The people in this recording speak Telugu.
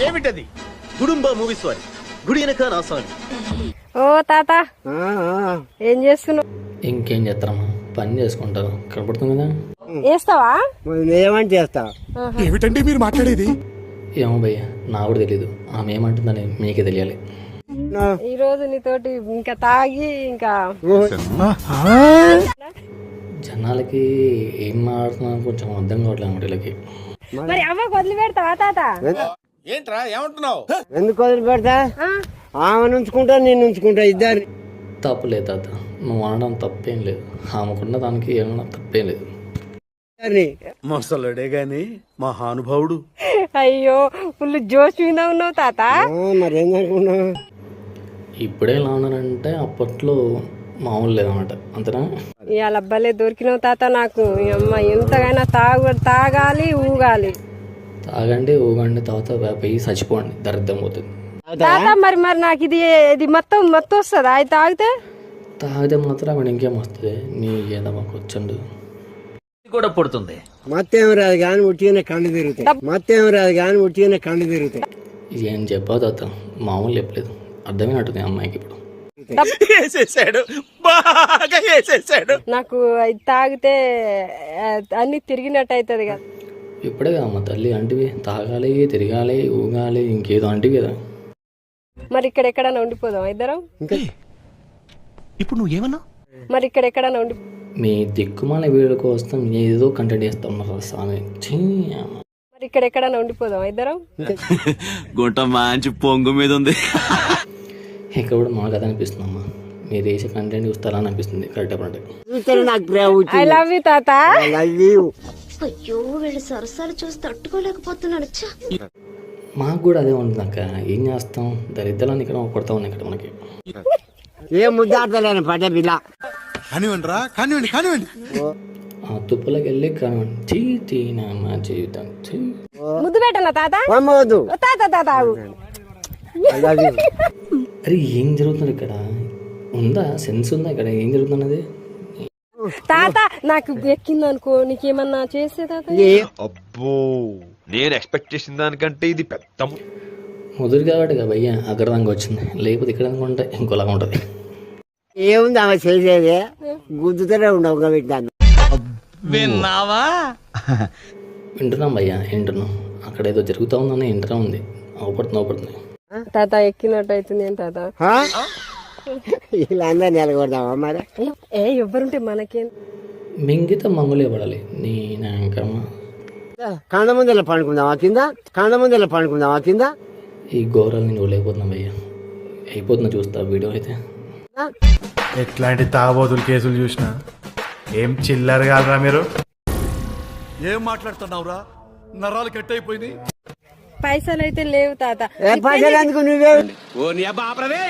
ఏమిటది? గుడుంబ మూవీస్ వారి గుడి వెనక నా సాంగ్. ఓ తాత ఏం చేస్తున్నావు? ఇంకేం చేస్తారమ్మా, పని చేసుకుంటారు. కనపడుతుంది కదా. వేస్తావా? ఏమంటే చేస్తా. ఏమిటండి మీరు మాట్లాడేది? ఏమో భయ్య, నాకు కూడా తెలీదు. ఆమె ఏమంటుందని మీకే తెలియాలి. ఈ రోజు నీతోటి ఇంకా తాగి ఇంకా జనాలకి ఏం మాట్లాడుతున్నా కొంచెం అర్థం కావట్లేదు అన్నమాట వీళ్ళకి. మరి అమ్మకు వదిలి పెడతావా తాత? ఏంట్రా ఏమంటున్నావు? ఎందుకు వదిలి పెడతా? ఆమె ఉంచుకుంటా, నేను ఉంచుకుంటా, ఇద్దరు. తప్పులేదు తాత, నువ్వు అనడం తప్పేం లేదు. ఆమెకున్న దానికి ఏమన్నా తప్పేం లేదు. మొసలుడే గాని మహానుభావుడు. అయ్యో ఫుల్ జోష్ మీద ఉన్నావు తాత. మరేందనుకున్నా? ఇప్పుడే ఎలా ఉన్నానంటే అప్పట్లో మామూలు లేదన్నమాట, అంతేనా? ఇవాళ అబ్బాలే దొరికినావు తాత నాకు. అమ్మ ఎంతగానో తాగాలి ఊగాలి. తాగండి ఊగండి, తర్వాత పోయి చచ్చిపోండి, దరిద్రం పోతుంది. తాత మరి నాకు ఇది మొత్తం వస్తుందా? అది తాగితే మాత్రం అక్కడ ఇంకేం వస్తుంది? నీకేదా మాకు వచ్చండు కూడా పుడుతుంది. మత్తేం రాదు కానీ ఉట్టిగానే కండు తిరుగుతాయి. మత్తేం రాదు కానీ ఉట్టిగానే కండు తిరుగుతాయి. ఏం చెప్పావు తాత, మామూలు చెప్పలేదు. అర్థమైనట్టుంది అమ్మాయికి ఇప్పుడు. నాకు ఇది తాగితే అన్ని తిరిగినట్టు అవుతుంది కదా. ఇప్పుడే కదా అమ్మ తల్లి అంటివి, తాగాలి తిరగాలి ఊగాలి, ఇంకేదో అంటివి కదా. మరి ఇక్కడ ఎక్కడన్నా ఉండిపోదాం ఇద్దరం? ఇప్పుడు నువ్వు ఏమన్నా? మరి ఇక్కడ ఎక్కడన్నా ఉండి మీ దిక్కుమాల వీడియో కోసం ఏదో కంటెంట్ చేస్తా ఉన్నారు స్వామి. మరి ఇక్కడ ఎక్కడన్నా ఉండిపోదాం ఇద్దరం? గుంట మంచి పొంగు మీద ఉంది. ఇక్కడ కూడా మాకు అది అనిపిస్తుంది అమ్మా, మీరు వేసే కంటెంట్ చూస్తారా అని అనిపిస్తుంది. కరెక్ట్ అంటే ఐ లవ్ యూ తాత. అయ్యో వీళ్ళు సరసాలు చూసి తట్టుకోలేకపోతున్నాడు. మాకు కూడా అదే ఉంటుంది అక్క, ఏం చేస్తాం, దరిద్రాన్ని ఇక్కడ కొడతా ఉన్నాయి ఇక్కడ మనకి. ఏ ముద్దాడతలేను పడ్డ పిల్ల. కానివ్వండి. ఆ తుప్పులకు వెళ్ళి కానివ్వండి. మా జీవితం ముద్దు పెట్టనా తాత? అమ్మవద్దు. తాత తాత ఆగు. అరే ఏం జరుగుతుంది ఇక్కడ? ఉందా సెన్స్ ఉందా ఇక్కడ ఏం జరుగుతున్నది? తాత నాకు ఎక్కింది అనుకో, నీకేమన్నా చేస్తే తాత? అబ్బో, నేను ఎక్స్పెక్ట్ చేసిన దానికంటే ఇది పెద్ద ముదురు కాబట్టి కదా భయ్య అక్కడ దాకా వచ్చింది, లేకపోతే ఇక్కడ అనుకుంటే ఇంకోలాగా ఉంటుంది. ఏముంది ఆమె చేసేదే, గుద్దుతూనే ఉండవు పెట్టాను. విన్నావా? వింటున్నాం భయ్య, వింటున్నాం. అక్కడ ఏదో జరుగుతూ ఉందని వింటున్నా ఉంది. అవపడుతుంది తాత ఎక్కినట్టు అవుతుంది. ఏం తాత ఇలా అందరు నిలగొడదామా మరి? ఏ ఎవరుంటే మనకేం? మింగితే మంగులే పడాలి నీ నాకమ్మ. కండ ముందర పండుకుందామా కింద? ఈ ఘోరాలు నేను లేకపోతున్నా భయ్య, అయిపోతున్నా చూస్తా వీడియో అయితే. ఎట్లాంటి తాగబోతులు కేసులు చూసినా ఏం చిల్లర కాదురా మీరు. ఏం మాట్లాడుతున్నావురా? నరాలు కట్ అయిపోయింది. పైసలు అయితే లేవు తాత. పైసలు ఎందుకు? నువ్వే ఓ నీ అబ్బా ఆపరదే.